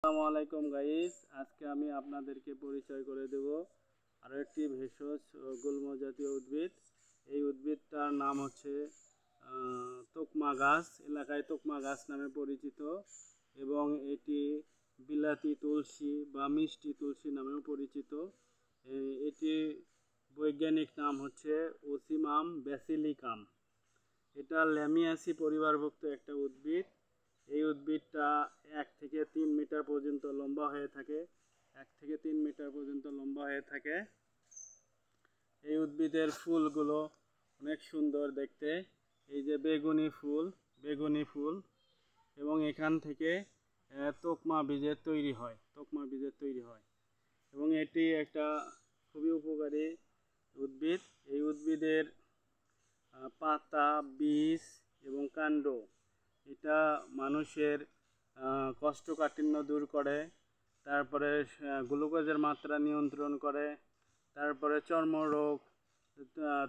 আসসালামু আলাইকুম গাইস, আজকে আমি আপনাদেরকে পরিচয় করে দেব আরও একটি ভেষজ গুল্ম জাতীয় উদ্ভিদ। এই উদ্ভিদটার নাম হচ্ছে তোকমা গাছ, এলাকায় তোকমা গাছ নামে পরিচিত, এবং এটি বিলাতি তুলসী বা মিষ্টি তুলসী নামেও পরিচিত। এটি বৈজ্ঞানিক নাম হচ্ছে ওসিমাম ব্যাসিলিকাম। এটা ল্যামিয়াসি পরিবারভুক্ত একটা উদ্ভিদ। এই উদ্ভিদটা 1 থেকে 3 মিটার পর্যন্ত লম্বা হয়ে থাকে। এই উদ্ভিদের ফুলগুলো অনেক সুন্দর দেখতে। এই যে বেগুনি ফুল, এবং এখান থেকে তোকমা বীজের তৈরি হয় এবং এটি একটা খুবই উপকারী উদ্ভিদ। এই উদ্ভিদের পাতা, বীজ এবং কাণ্ড এটা মানুষের কোষ্ঠকাঠিন্য দূর করে, তারপরে গ্লুকোজের মাত্রা নিয়ন্ত্রণ করে, তারপরে চর্মরোগ,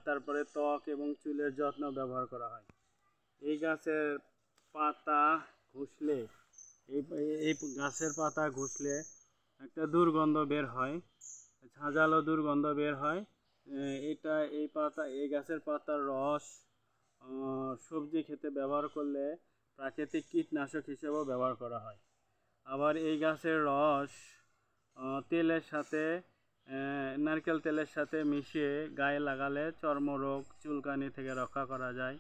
তারপরে ত্বক এবং চুলের যত্ন ব্যবহার করা হয়। এই গাছের পাতা ঘষলে এই গাছের পাতা ঘষলে একটা দুর্গন্ধ বের হয়, ঝাঁঝালো দুর্গন্ধ বের হয়। এই গাছের পাতার রস সবজি খেতে ব্যবহার করলে প্রাকৃতিক কীটনাশক হিসেবেও ব্যবহার করা হয়। আবার এই গাছের রস নারকেল তেলের সাথে মিশিয়ে গায়ে লাগালে চর্মরোগ, চুলকানি থেকে রক্ষা করা যায়।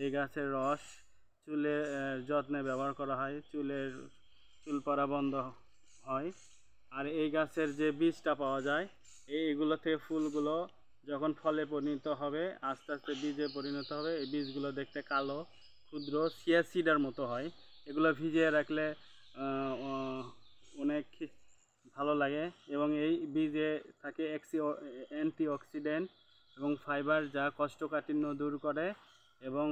এই গাছের রস চুলের যত্নে ব্যবহার করা হয়, চুল পড়া বন্ধ হয়। আর এই গাছের যে বীজটা পাওয়া যায়, এইগুলো থেকে ফুলগুলো যখন ফলে পরিণত হবে, আস্তে আস্তে বীজে পরিণত হবে। এই বীজগুলো দেখতে কালো, ক্ষুদ্র চিয়া সিডার মতো হয়। এগুলো ভিজিয়ে রাখলে অনেক ভালো লাগে, এবং এই বীজে থাকে অ্যান্টিঅক্সিডেন্ট এবং ফাইবার, যা কোষ্ঠকাঠিন্য দূর করে এবং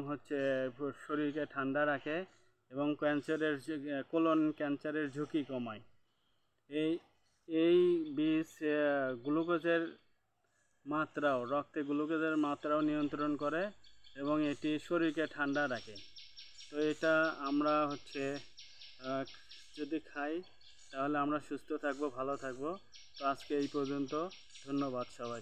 শরীরকে ঠান্ডা রাখে এবং কোলন ক্যান্সারের ঝুঁকি কমায়। এই বীজ রক্তে গ্লুকোজের মাত্রাও নিয়ন্ত্রণ করে এবং এটি শরীরকে ঠান্ডা রাখে। তো এটা আমরা যদি খাই তাহলে আমরা সুস্থ থাকবো, ভালো থাকবো। তো আজকে এই পর্যন্ত। ধন্যবাদ সবাই।